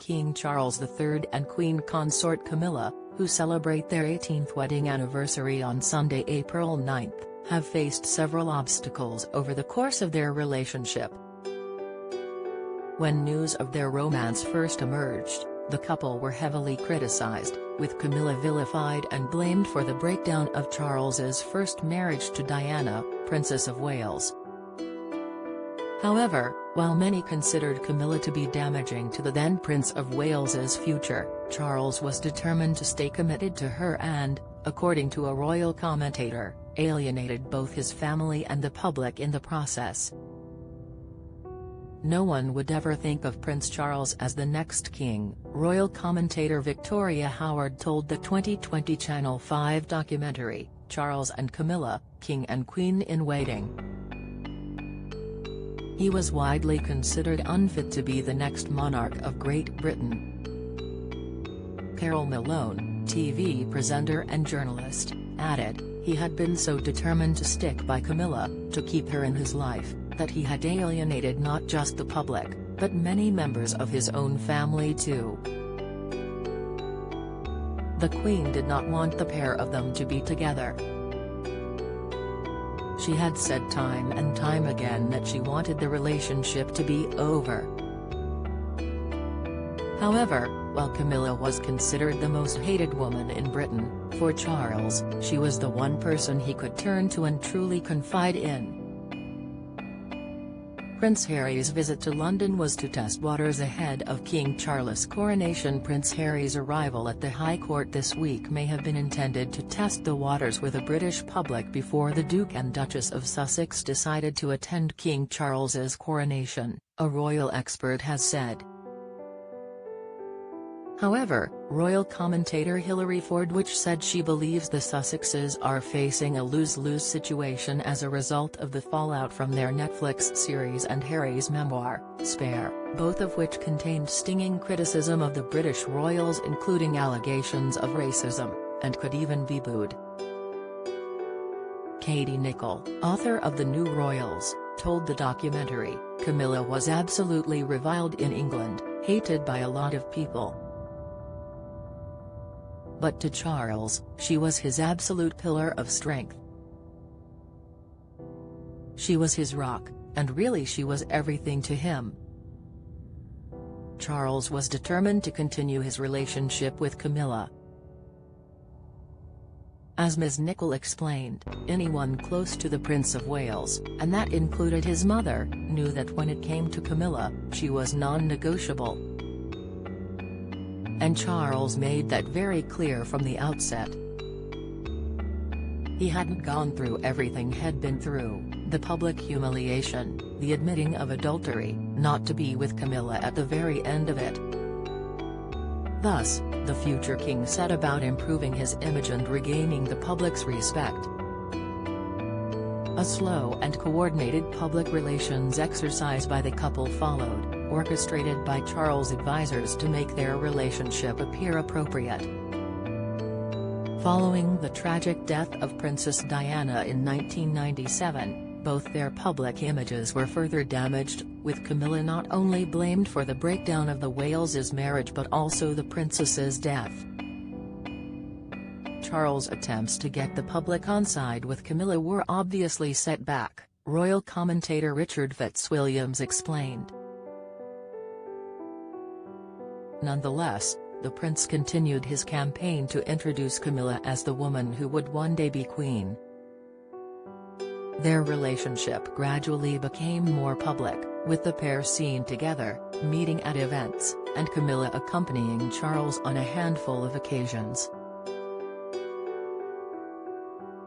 King Charles III and Queen Consort Camilla, who celebrate their 18th wedding anniversary on Sunday, April 9, have faced several obstacles over the course of their relationship. When news of their romance first emerged, the couple were heavily criticized, with Camilla vilified and blamed for the breakdown of Charles's first marriage to Diana, Princess of Wales. However, while many considered Camilla to be damaging to the then Prince of Wales's future, Charles was determined to stay committed to her and, according to a royal commentator, alienated both his family and the public in the process. No one would ever think of Prince Charles as the next king, royal commentator Victoria Howard told the 2020 Channel 5 documentary, Charles and Camilla, King and Queen in Waiting. He was widely considered unfit to be the next monarch of Great Britain. Carol Malone, TV presenter and journalist, added, he had been so determined to stick by Camilla, to keep her in his life, that he had alienated not just the public, but many members of his own family too. The Queen did not want the pair of them to be together. She had said time and time again that she wanted the relationship to be over. However, while Camilla was considered the most hated woman in Britain, for Charles, she was the one person he could turn to and truly confide in. Prince Harry's visit to London was to test waters ahead of King Charles' coronation. Prince Harry's arrival at the High Court this week may have been intended to test the waters with a British public before the Duke and Duchess of Sussex decided to attend King Charles's coronation, a royal expert has said. However, royal commentator Hilary Fordwich said she believes the Sussexes are facing a lose-lose situation as a result of the fallout from their Netflix series and Harry's memoir, Spare, both of which contained stinging criticism of the British royals, including allegations of racism, and could even be booed. Katie Nicholl, author of The New Royals, told the documentary, Camilla was absolutely reviled in England, hated by a lot of people. But to Charles, she was his absolute pillar of strength. She was his rock, and really she was everything to him. Charles was determined to continue his relationship with Camilla. As Ms. Nicholl explained, anyone close to the Prince of Wales, and that included his mother, knew that when it came to Camilla, she was non-negotiable. And Charles made that very clear from the outset. He hadn't gone through everything he'd been through, the public humiliation, the admitting of adultery, not to be with Camilla at the very end of it. Thus, the future king set about improving his image and regaining the public's respect. A slow and coordinated public relations exercise by the couple followed, orchestrated by Charles' advisors to make their relationship appear appropriate. Following the tragic death of Princess Diana in 1997, both their public images were further damaged, with Camilla not only blamed for the breakdown of the Wales's marriage but also the princess's death. Charles' attempts to get the public on side with Camilla were obviously set back, royal commentator Richard Fitzwilliams explained. Nonetheless, the prince continued his campaign to introduce Camilla as the woman who would one day be queen. Their relationship gradually became more public, with the pair seen together, meeting at events, and Camilla accompanying Charles on a handful of occasions.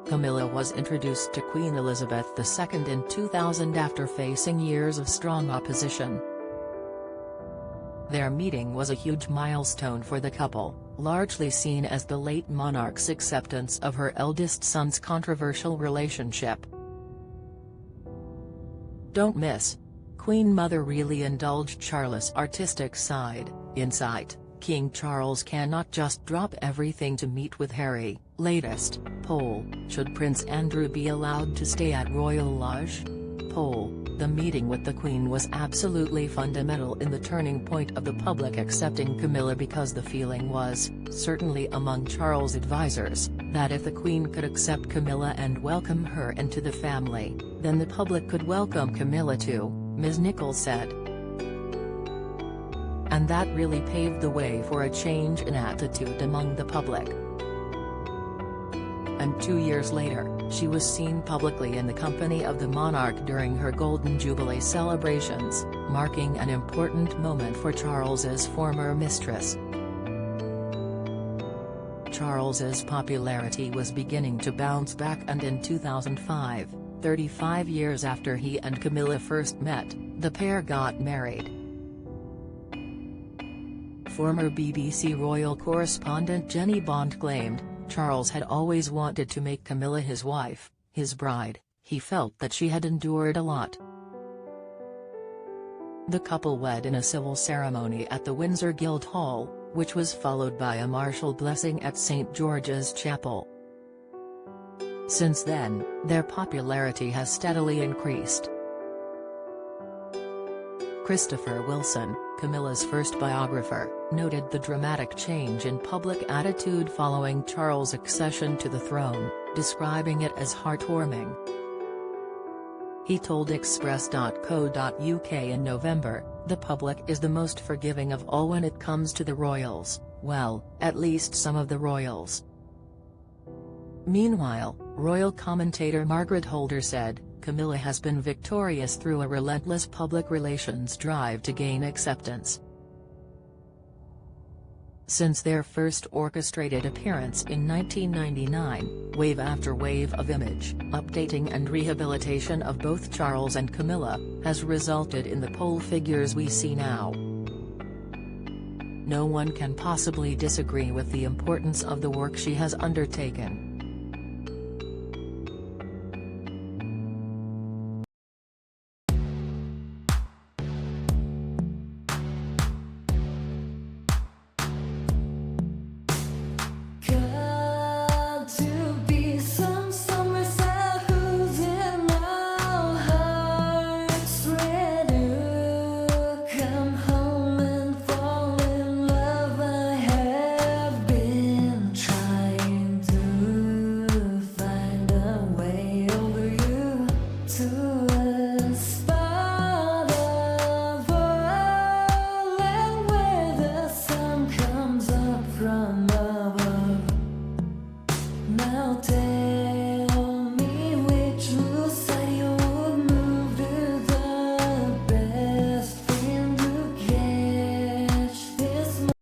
Camilla was introduced to Queen Elizabeth II in 2000 after facing years of strong opposition. Their meeting was a huge milestone for the couple, largely seen as the late monarch's acceptance of her eldest son's controversial relationship. Don't miss. Queen Mother really indulged Charles' artistic side. Insight, King Charles cannot just drop everything to meet with Harry. Latest poll, should Prince Andrew be allowed to stay at Royal Lodge? poll, the meeting with the Queen was absolutely fundamental in the turning point of the public accepting Camilla, because the feeling was, certainly among Charles' advisors, that if the Queen could accept Camilla and welcome her into the family, then the public could welcome Camilla too, Ms. Nichols said. And that really paved the way for a change in attitude among the public. And 2 years later, she was seen publicly in the company of the monarch during her Golden Jubilee celebrations, marking an important moment for Charles's former mistress. Charles's popularity was beginning to bounce back, and in 2005, 35 years after he and Camilla first met, the pair got married. Former BBC royal correspondent Jenny Bond claimed, Charles had always wanted to make Camilla his wife, his bride. He felt that she had endured a lot. The couple wed in a civil ceremony at the Windsor Guildhall, which was followed by a martial blessing at St. George's Chapel. Since then, their popularity has steadily increased. Christopher Wilson, Camilla's first biographer, noted the dramatic change in public attitude following Charles' accession to the throne, describing it as heartwarming. He told Express.co.uk in November, "The public is the most forgiving of all when it comes to the royals, well, at least some of the royals." Meanwhile, royal commentator Margaret Holder said, Camilla has been victorious through a relentless public relations drive to gain acceptance. Since their first orchestrated appearance in 1999, wave after wave of image updating and rehabilitation of both Charles and Camilla has resulted in the poll figures we see now. No one can possibly disagree with the importance of the work she has undertaken.